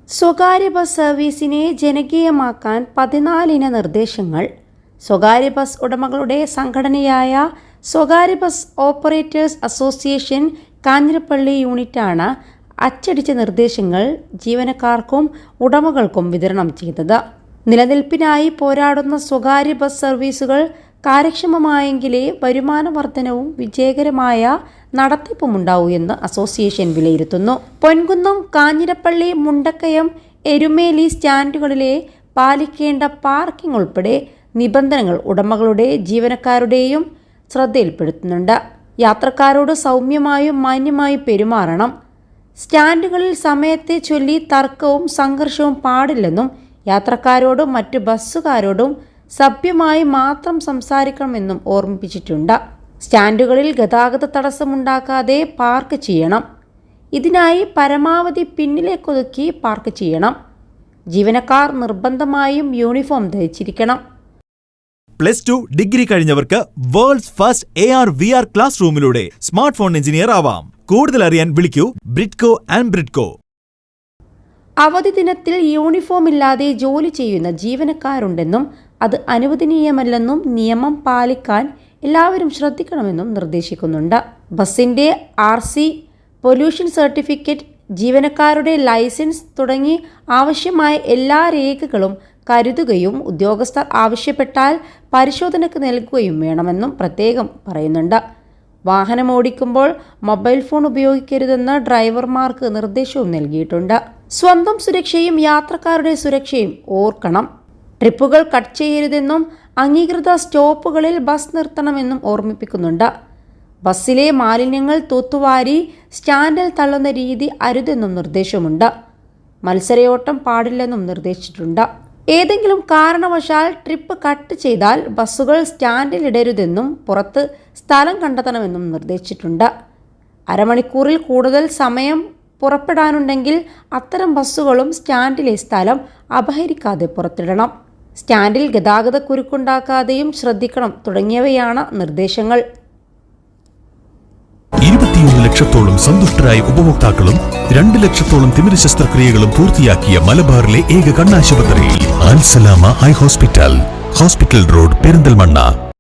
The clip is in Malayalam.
സ്വകാര്യ ബസ് സർവീസിനെ ജനകീയമാക്കാൻ 14 നിർദ്ദേശങ്ങൾ. സ്വകാര്യ ബസ് ഉടമകളുടെ സംഘടനയായ സ്വകാര്യ ബസ് ഓപ്പറേറ്റേഴ്സ് അസോസിയേഷൻ കാഞ്ഞിരപ്പള്ളി യൂണിറ്റാണ് അച്ചടിച്ച നിർദ്ദേശങ്ങൾ ജീവനക്കാർക്കും ഉടമകൾക്കും വിതരണം ചെയ്തത്. നിലനിൽപ്പിനായി പോരാടുന്ന സ്വകാര്യ ബസ് സർവീസുകൾ കാര്യക്ഷമമായെങ്കിലേ വരുമാന വർധനവും വിജയകരമായ നടത്തിപ്പുമുണ്ടാവൂ എന്ന് അസോസിയേഷൻ വിലയിരുത്തുന്നു. പൊൻകുന്നം, കാഞ്ഞിരപ്പള്ളി, മുണ്ടക്കയം, എരുമേലി സ്റ്റാൻഡുകളിലെ പാലിക്കേണ്ട പാർക്കിംഗ് ഉൾപ്പെടെ നിബന്ധനകൾ ഉടമകളുടെ ജീവനക്കാരുടെയും ശ്രദ്ധയിൽപ്പെടുത്തുന്നുണ്ട്. യാത്രക്കാരോട് സൗമ്യമായും മാന്യമായും പെരുമാറണം. സ്റ്റാൻഡുകളിൽ സമയത്തെ ചൊല്ലി തർക്കവും സംഘർഷവും പാടില്ലെന്നും യാത്രക്കാരോടും മറ്റു ബസ്സുകാരോടും സഭ്യമായി മാത്രം സംസാരിക്കണമെന്നും ഓർമ്മിപ്പിച്ചിട്ടുണ്ട്. സ്റ്റാൻഡുകളിൽ ഗതാഗത തടസ്സമുണ്ടാക്കാതെ പാർക്ക് ചെയ്യണം. ഇതിനായി പരമാവധി പിന്നിലേക്കൊതുക്കി പാർക്ക് ചെയ്യണം. ജീവനക്കാർ നിർബന്ധമായും യൂണിഫോം ധരിച്ചിരിക്കണം. +2 ഡിഗ്രി കഴിഞ്ഞവർക്ക് വേൾഡ്സ് ഫസ്റ്റ് AR/VR ക്ലാസ് റൂമിലൂടെ സ്മാർട്ട് ഫോൺ എഞ്ചിനീയർ ആവാം. കൂടുതൽ അറിയാൻ വിളിക്കൂ ബ്രിഡ്കോ ആൻഡ് ബ്രിഡ്കോ. അവധി ദിനത്തിൽ യൂണിഫോം ഇല്ലാതെ ജോലി ചെയ്യുന്ന ജീവനക്കാരുണ്ടെന്നും അത് അനുവദനീയമല്ലെന്നും നിയമം പാലിക്കാൻ എല്ലാവരും ശ്രദ്ധിക്കണമെന്നും നിർദ്ദേശിക്കുന്നുണ്ട്. ബസിൻ്റെ RC, പൊല്യൂഷൻ സർട്ടിഫിക്കറ്റ്, ജീവനക്കാരുടെ ലൈസൻസ് തുടങ്ങി ആവശ്യമായ എല്ലാ രേഖകളും കരുതുകയും ഉദ്യോഗസ്ഥർ ആവശ്യപ്പെട്ടാൽ പരിശോധനയ്ക്ക് നൽകുകയും വേണമെന്നും പ്രത്യേകം പറയുന്നുണ്ട്. വാഹനമോടിക്കുമ്പോൾ മൊബൈൽ ഫോൺ ഉപയോഗിക്കരുതെന്ന് ഡ്രൈവർമാർക്ക് നിർദ്ദേശവും നൽകിയിട്ടുണ്ട്. സ്വന്തം സുരക്ഷയും യാത്രക്കാരുടെ സുരക്ഷയും ഓർക്കണം. ട്രിപ്പുകൾ കട്ട് ചെയ്യരുതെന്നും അംഗീകൃത സ്റ്റോപ്പുകളിൽ ബസ് നിർത്തണമെന്നും ഓർമ്മിപ്പിക്കുന്നുണ്ട്. ബസ്സിലെ മാലിന്യങ്ങൾ തൂത്തുവാരി സ്റ്റാൻഡിൽ തള്ളുന്ന രീതി അരുതെന്നും നിർദ്ദേശമുണ്ട്. മത്സരയോട്ടം പാടില്ലെന്നും നിർദ്ദേശിച്ചിട്ടുണ്ട്. ഏതെങ്കിലും കാരണവശാൽ ട്രിപ്പ് കട്ട് ചെയ്താൽ ബസ്സുകൾ സ്റ്റാൻഡിൽ ഇടരുതെന്നും പുറത്ത് സ്ഥലം കണ്ടെത്തണമെന്നും നിർദ്ദേശിച്ചിട്ടുണ്ട്. അരമണിക്കൂറിൽ കൂടുതൽ സമയം പുറപ്പെടാനുണ്ടെങ്കിൽ അത്തരം ബസ്സുകളും സ്റ്റാൻഡിലെ സ്ഥലം അപഹരിക്കാതെ പുറത്തിടണം. സ്റ്റാൻഡിൽ ഗതാഗത കുരുക്കുണ്ടാക്കാതെയും ശ്രദ്ധിക്കണം തുടങ്ങിയവയാണ് നിർദ്ദേശങ്ങൾ. 21 ലക്ഷത്തോളം സന്തുഷ്ടരായ ഉപഭോക്താക്കളും 2 ലക്ഷത്തോളം തിമിര ശസ്ത്രക്രിയകളും പൂർത്തിയാക്കിയ മലബാറിലെ ഏക കണ്ണാശുപത്രി അൽ സലാമ ഹൈ ഹോസ്പിറ്റൽ റോഡ്, പെരിന്തൽമണ്ണ.